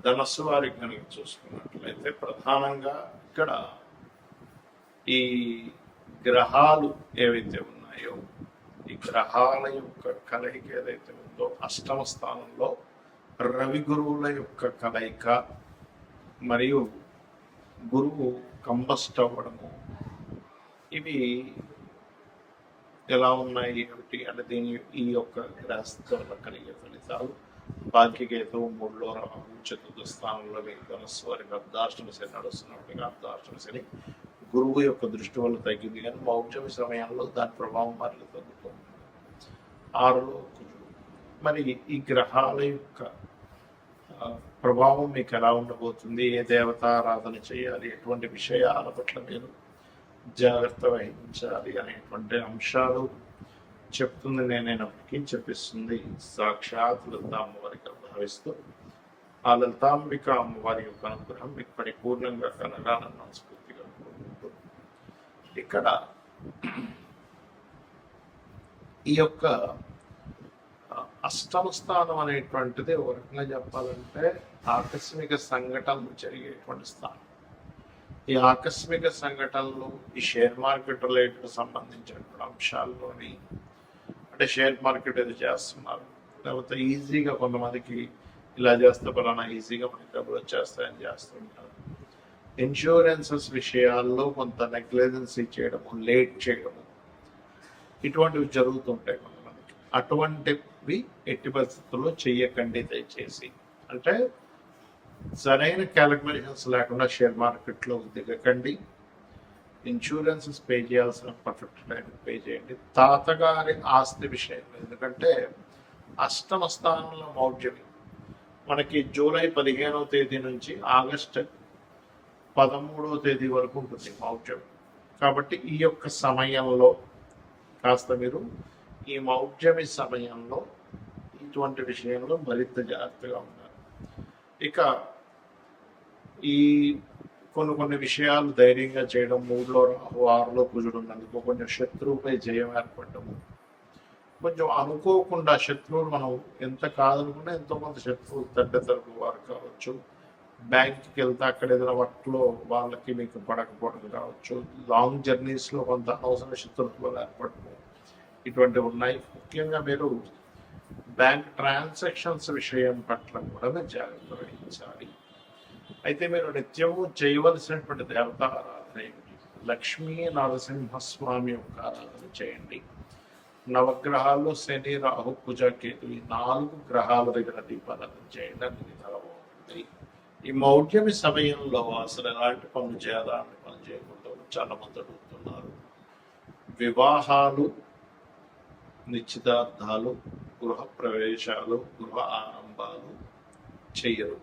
ధనస్సు వారికి కనుక చూసుకున్నట్లయితే ప్రధానంగా ఇక్కడ ఈ గ్రహాలు ఏవైతే ఉన్నాయో ఈ గ్రహాల యొక్క కలయిక ఏదైతే ఉందో అష్టమ స్థానంలో రవి గురువుల యొక్క కలయిక మరియు గురువు కంబస్ట్ అవ్వడము ఇవి ఎలా ఉన్నాయి ఏమిటి అంటే దీని ఈ యొక్క గ్రహస్థ వల్ల కలిగే ఫలితాలు భాగ్యకేతు మూడులో రాహు చతుర్థ స్థానంలో మీకు ధనస్సు వారికి అర్ధాష్టమ శని నడుస్తున్నట్టుగా అర్ధాష్టమ శని గురువు యొక్క దృష్టి వల్ల తగ్గింది కానీ మౌఢ్యమి సమయంలో దాని ప్రభావం మరలి తగ్గుతుంది. 6లో కుజుడు. మరి ఈ గ్రహాల యొక్క ప్రభావం మీకు ఎలా ఉండబోతుంది, ఏ దేవతారాధన చేయాలి, ఎటువంటి విషయాల పట్ల మీరు జాగ్రత్త వహించాలి అనేటువంటి అంశాలు చెప్తుంది. నేనైనప్పటికీ చెప్పిస్తుంది సాక్షాత్ లలిత అమ్మవారికి భావిస్తూ ఆ లలితాంబిక అమ్మవారి యొక్క అనుగ్రహం మీకు పరిపూర్ణంగా కలగాలని మనస్ఫూర్తిగా కోరుకుంటూ ఇక్కడ ఈ యొక్క అష్టమ స్థానం అనేటువంటిది ఒక రకంగా చెప్పాలంటే ఆకస్మిక సంఘటనలు జరిగేటువంటి స్థానం. ఈ ఆకస్మిక సంఘటనలు ఈ షేర్ మార్కెట్ రిలేటెడ్ సంబంధించినటువంటి అంశాల్లోని అంటే షేర్ మార్కెట్ ఏదో చేస్తున్నారు లేకపోతే ఈజీగా కొంతమందికి ఇలా చేస్తే పలానా ఈజీగా మనకి డబ్బులు వచ్చేస్తాయని చేస్తుంటారు. ఇన్సూరెన్సెస్ విషయాల్లో కొంత నెగ్లిజెన్సీ చేయడము, లేట్ చేయడము ఇటువంటివి జరుగుతుంటాయి కొంతమందికి. అటువంటివి ఎట్టి పరిస్థితుల్లో చెయ్యకండి దయచేసి. అంటే సరైన క్యాలిక్యులేషన్స్ లేకుండా షేర్ మార్కెట్లో దిగకండి. ఇన్సూరెన్సెస్ పే చేయాల్సిన పర్ఫెక్ట్ టైం పే చేయండి. తాతగారి ఆస్తి విషయంలో ఎందుకంటే అష్టమ స్థానంలో మౌఢ్యమి మనకి జూలై 15వ తేదీ నుంచి ఆగస్టు 13వ తేదీ వరకు ఉంటుంది మౌఢ్యం. కాబట్టి ఈ యొక్క సమయంలో కాస్త మీరు ఈ మౌఢ్యమి సమయంలో ఇటువంటి విషయంలో మరింత జాగ్రత్తగా ఉండాలి. ఇక ఈ కొన్ని విషయాలు ధైర్యంగా చేయడం, 3లో రాహు 6లో కుజుడు ఉన్నందుకు కొంచెం శత్రువుపై జయం ఏర్పడము, కొంచెం అనుకోకుండా శత్రువులు మనం ఎంత కాదనుకున్నా ఎంతో కొంత శత్రువులు తండ్రి తరపు వారు కావచ్చు, బ్యాంక్కి వెళ్తే అక్కడ ఏదైనా వర్క్లో వాళ్ళకి మీకు పడకపోవడం కావచ్చు, లాంగ్ జర్నీస్లో కొంత అనవసర శత్రుత్వాలు ఏర్పడము ఇటువంటివి ఉన్నాయి. ముఖ్యంగా మీరు బ్యాంక్ ట్రాన్సాక్షన్స్ విషయం పట్ల కూడా మీరు జాగ్రత్త వహించాలి. అయితే మీరు నిత్యము చేయవలసినటువంటి దేవత ఆరాధన ఏమిటి? లక్ష్మీ నరసింహస్వామి యొక్క ఆరాధన చేయండి. నవగ్రహాల్లో శని, రాహు, కుజ, కేతు ఈ 4 గ్రహాల దగ్గర దీపారాధన చేయండి. అది చాలా బాగుంటుంది. ఈ మౌఢ్యమి సమయంలో అసలు ఎలాంటి పనులు చేయాలా అనే పనులు చేయకూడదు చాలా మంది అడుగుతున్నారు. వివాహాలు, నిశ్చితార్థాలు, గృహ ప్రవేశాలు, గృహ ఆరంభాలు చెయ్యరు.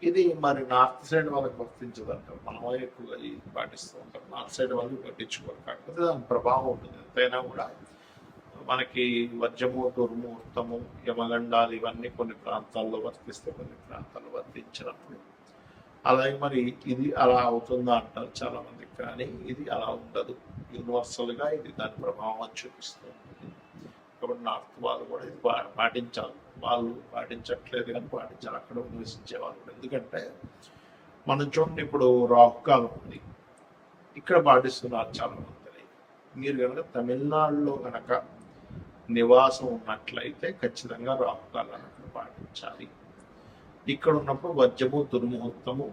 ఇది మరి నార్త్ సైడ్ వాళ్ళకి వర్తించదు అంటారు. మనమే ఎక్కువగా ఇది పాటిస్తూ ఉంటాం. నార్త్ సైడ్ వాళ్ళు పట్టించుకోరు. కాకపోతే దాని ప్రభావం ఉంటుంది. ఎంతైనా కూడా మనకి వజ్రము, దుర్ముహూర్తము, యమగండాలు ఇవన్నీ కొన్ని ప్రాంతాల్లో వర్తిస్తే కొన్ని ప్రాంతాల్లో వర్తించినప్పుడు అలాగే మరి ఇది అలా అవుతుందా అంటారు చాలా మందికి. కానీ ఇది అలా ఉండదు. యూనివర్సల్గా ఇది దాని ప్రభావం చూపిస్తుంది. కాబట్టి నార్త్ వాళ్ళు కూడా ఇది పాటించాలి. వాళ్ళు పాటించట్లేదు కానీ పాటించాలి అక్కడ నివసించే వాళ్ళు. ఎందుకంటే మనం చూడండి, ఇప్పుడు రాహుకాలం ఉంది, ఇక్కడ పాటిస్తున్నారు చాలా మంది. మీరు కనుక తమిళనాడులో కనుక నివాసం ఉన్నట్లయితే ఖచ్చితంగా రాహుకాలాన్ని అక్కడ పాటించాలి. ఇక్కడ ఉన్నప్పుడు వజ్రము, దుర్ముహూర్తము,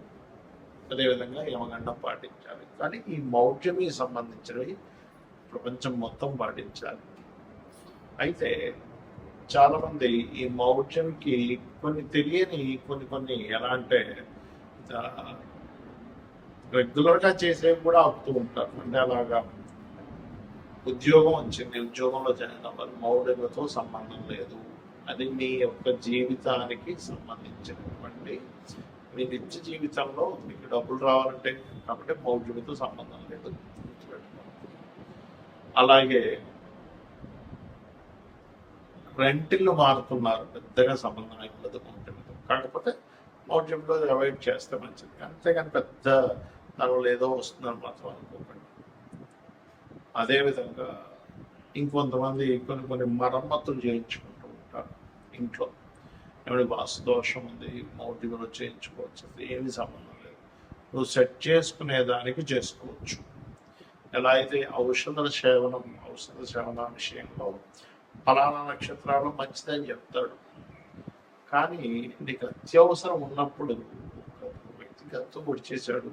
అదేవిధంగా యమగండం పాటించాలి. కానీ ఈ మౌఢ్యమి సంబంధించినవి ప్రపంచం మొత్తం పాటించాలి. అయితే చాలామంది ఈ మౌఢ్యంకి కొన్ని తెలియని కొన్ని ఎలా అంటే రెగ్యులర్గా చేసేవి కూడా ఆపుతూ ఉంటారు. అంటే అలాగా ఉద్యోగం వచ్చింది, ఉద్యోగంలో జాయిన్ అవ్వాలి, మౌఢ్యములతో సంబంధం లేదు, అది మీ యొక్క జీవితానికి సంబంధించినటువంటి మీ నిత్య జీవితంలో మీకు డబ్బులు రావాలంటే కాబట్టి మౌఢ్యములతో సంబంధం లేదు. అలాగే రెంటిల్లు మారుతున్నారు, పెద్దగా సంబంధం ఉండదు మౌఢ్యంతో. కాకపోతే మౌఢ్యంలో అవాయిడ్ చేస్తే మంచిది. అంతేగాని పెద్ద దానిలో ఏదో వస్తుందని మాత్రం అనుకోకండి. అదేవిధంగా ఇంకొంతమంది కొన్ని మరమ్మతులు చేయించుకుంటూ ఉంటారు ఇంట్లో. ఏమైనా వాస్తు దోషం ఉంది, మౌఢ్యం చేయించుకోవచ్చు, ఏమీ సంబంధం లేదు. నువ్వు సెట్ చేసుకునే దానికి చేసుకోవచ్చు. ఎలా అయితే ఔషధ సేవన విషయంలో ఫలానా నక్షత్రాలు మంచిదని చెప్తాడు, కానీ నీకు అత్యవసరం ఉన్నప్పుడు ఒక వ్యక్తికి అత్త పొడిచేశాడు,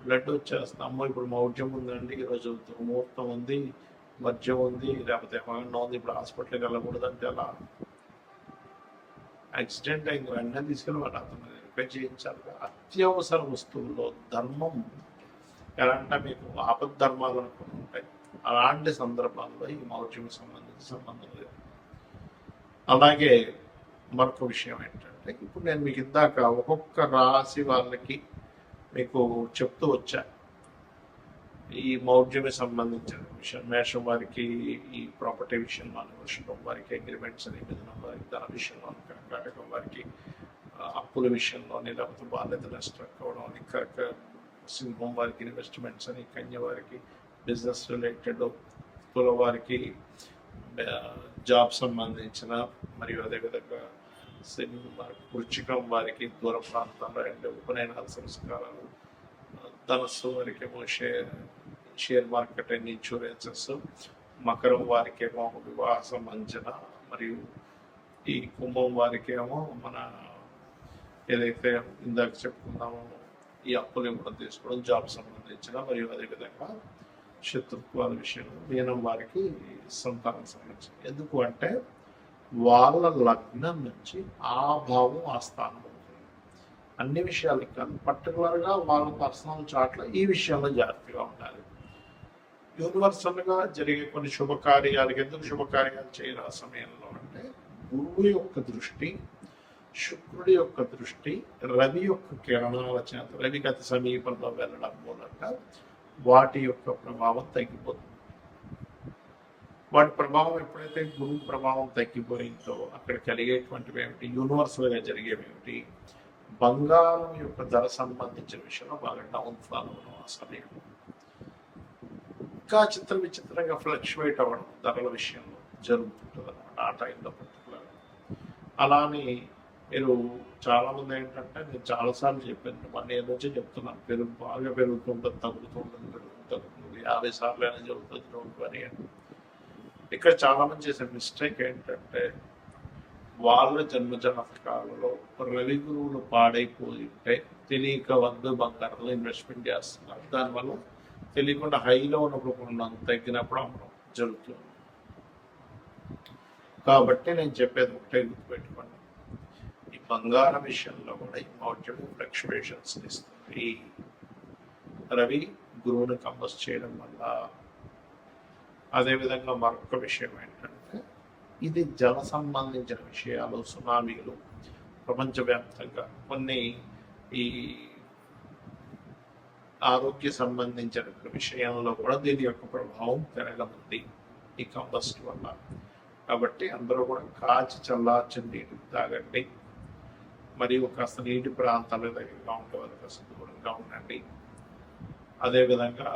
బ్లడ్ వచ్చేస్తాము, ఇప్పుడు మౌఢ్యం ఉందండి, ఈరోజు ముహూర్తం ఉంది, మద్యం ఉంది, లేకపోతే ఏమన్నా ఉంది, ఇప్పుడు హాస్పిటల్కి వెళ్ళకూడదంటే అలా యాక్సిడెంట్ అయింది, వెంటనే తీసుకెళ్ళి వాళ్ళు అతను రిపేర్ చేయించాలి. అత్యవసర వస్తువుల్లో ధర్మం ఎలా అంటే మీకు ఆపద్ధర్మాలు అనుకుని ఉంటాయి, అలాంటి సందర్భాల్లో ఈ మౌఢ్యం సంబంధం లేదు. అలాగే మరొక విషయం ఏంటంటే, ఇప్పుడు నేను మీకు ఇందాక ఒక్కొక్క రాశి వాళ్ళకి మీకు చెప్తూ వచ్చా ఈ మౌఢ్యమే సంబంధించిన విషయం. మేషం వారికి ఈ ప్రాపర్టీ విషయంలో, వృషభం వారికి అగ్రిమెంట్స్ అని, మిథునం వారికి ధన విషయంలో, కర్కాటకం వారికి అప్పుల విషయంలో, లేకపోతే బాధ్యతలు స్ట్రక్ అవడం అని, సింహం వారికి ఇన్వెస్ట్మెంట్స్ అని, కన్య వారికి బిజినెస్ రిలేటెడ్, తుల వారికి జాబ్ సంబంధించిన, మరియు అదేవిధంగా వృచ్చికం వారికి దూర ప్రాంతాల్లో అంటే ఉపనయనాల సంస్కారాలు, ధనస్సు వారికి ఏమో షేర్ మార్కెట్ అండ్ ఇన్సూరెన్సెస్, మకరం వారికి ఏమో వివాహ సంబంధించిన, మరియు ఈ కుంభం వారికి ఏమో మన ఏదైతే ఇందాక చెప్పుకున్నామో ఈ అప్పులు ఇవ్వడం తీసుకోవడం, జాబ్ సంబంధించిన, మరియు అదేవిధంగా శత్రుత్వాల విషయంలో, మీనం వారికి సంతానం సంబంధించిన. ఎందుకు అంటే వాళ్ళ లగ్నం నుంచి ఆ భావం ఆ స్థానం ఉంటుంది. అన్ని విషయాలు కాదు, పర్టికులర్గా వాళ్ళ పర్సనల్ చాట్లో ఈ విషయంలో జాగ్రత్తగా ఉండాలి. యూనివర్సల్గా జరిగే కొన్ని శుభకార్యాలకి ఎందుకు శుభకార్యాలు చేయరు ఆ సమయంలో అంటే, గురువు యొక్క దృష్టి, శుక్రుడి యొక్క దృష్టి, రవి యొక్క కిరణాల చేత, రవికి అతి సమీపంలో వెళ్ళడం మూలంగా వాటి యొక్క ప్రభావం తగ్గిపోతుంది. వాటి ప్రభావం ఎప్పుడైతే గురువు ప్రభావం తగ్గిపోయిందో అక్కడ కలిగేటువంటివి ఏమిటి, యూనివర్సల్గా జరిగేవి ఏమిటి, బంగారం యొక్క ధర సంబంధించిన విషయంలో బాగా డౌన్ ఫాల్ అవ్వడం ఆ సమయం, ఇంకా విచిత్రంగా ఫ్లక్చువేట్ అవ్వడం ధరల విషయంలో జరుగుతుంటుంది అనమాట ఆ టైంలో పర్టికులర్. అలానే మీరు చాలామంది ఏంటంటే, నేను చాలాసార్లు చెప్పాను, 1 year నుంచి చెప్తున్నాను, బాగా పెరుగుతుంటుంది, తగ్గుతుంటుంది, 50 సార్లు అయినా జరుగుతుంది, డోంట్ వరీ అని. ఇక్కడ చాలా మంది చేసే మిస్టేక్ ఏంటంటే, వాళ్ళ జన్మజాతకాలలో రవి గురువులు పాడైపోయి ఉంటే తెలియక బంగారంలో ఇన్వెస్ట్మెంట్ చేస్తున్నారు. దానివల్ల తెలియకుండా హైలో ఉన్నప్పుడు కొన్నాను, తగ్గినప్పుడు అమ్మడం జరుగుతుంది. కాబట్టి నేను చెప్పేది ఒకటే గుర్తుపెట్టుకోండి, ఈ బంగారం విషయంలో కూడా ఈ మౌఢ్యం ఫ్లక్చువేషన్స్ ఇస్తుంది. రవి గురువుని కంబస్ చేయడం వల్ల. అదేవిధంగా మరొక విషయం ఏంటంటే, ఇది జల సంబంధించిన విషయాలు, సునామీలు, ప్రపంచవ్యాప్తంగా కొన్ని ఈ ఆరోగ్య సంబంధించిన విషయంలో కూడా దీని యొక్క ప్రభావం పెరగనుంది ఈ కంబస్ట్ వల్ల. కాబట్టి అందరూ కూడా కాచి చల్లార్చిన నీటి తాగండి, మరియు కాస్త నీటి ప్రాంతాల దగ్గరగా ఉండే వాళ్ళు కాస్త దూరంగా ఉండండి. అదేవిధంగా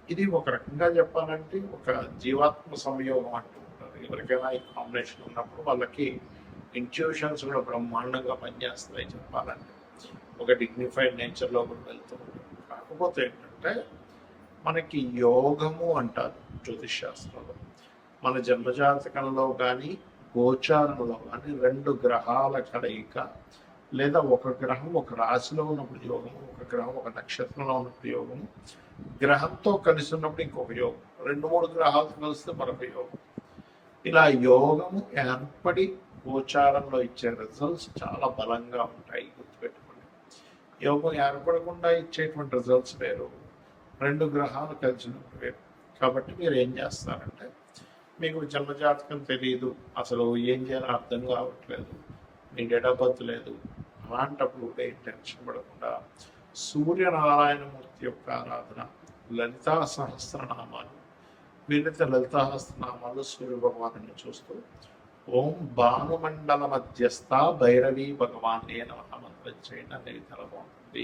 ఇది ఒక రకంగా చెప్పాలంటే ఒక జీవాత్మ సంయోగం అంటూ ఉంటారు. ఎవరికైనా ఈ కాంబినేషన్ ఉన్నప్పుడు వాళ్ళకి ఇంట్యూషన్స్ కూడా బ్రహ్మాండంగా పనిచేస్తాయి చెప్పాలంటే, ఒక డిగ్నిఫైడ్ నేచర్లో కూడా వెళ్తూ ఉంటారు. కాకపోతే ఏంటంటే, మనకి యోగము అంటారు జ్యోతిష్ శాస్త్రంలో, మన జన్మజాతకంలో కానీ గోచారంలో కానీ 2 గ్రహాల కలయిక, లేదా ఒక గ్రహం ఒక రాశిలో ఉన్నప్పుడు యోగము, ఒక గ్రహం ఒక నక్షత్రంలో ఉన్నప్పుడు యోగము, గ్రహంతో కలిసి ఉన్నప్పుడు ఇంకొక యోగం, 2-3 గ్రహాలతో కలిస్తే మరొక యోగం. ఇలా యోగము ఏర్పడి గోచారంలో ఇచ్చే రిజల్ట్స్ చాలా బలంగా ఉంటాయి, గుర్తుపెట్టుకోండి. యోగం ఏర్పడకుండా ఇచ్చేటువంటి రిజల్ట్స్ వేరు, 2 గ్రహాలు కలిసినప్పుడు వేరు. కాబట్టి మీరు ఏం చేస్తారంటే, మీకు జన్మజాతకం తెలియదు, అసలు ఏం చేయాలో అర్థం కావట్లేదు, మీ డేట్ ఆఫ్ బర్త్ లేదు, అలాంటప్పుడు కూడా ఏం టెన్షన్ పడకుండా సూర్యనారాయణమూర్తి యొక్క ఆరాధన, లలితా సహస్రనామాలు, వీలైతే లలితా సహస్రనామాలు సూర్య భగవాను చూస్తూ ఓం భానుమండల మధ్యస్థ భైరవీ భగవాన్ నమః మంత్రం చేయండి అనేది చాలా బాగుంటుంది.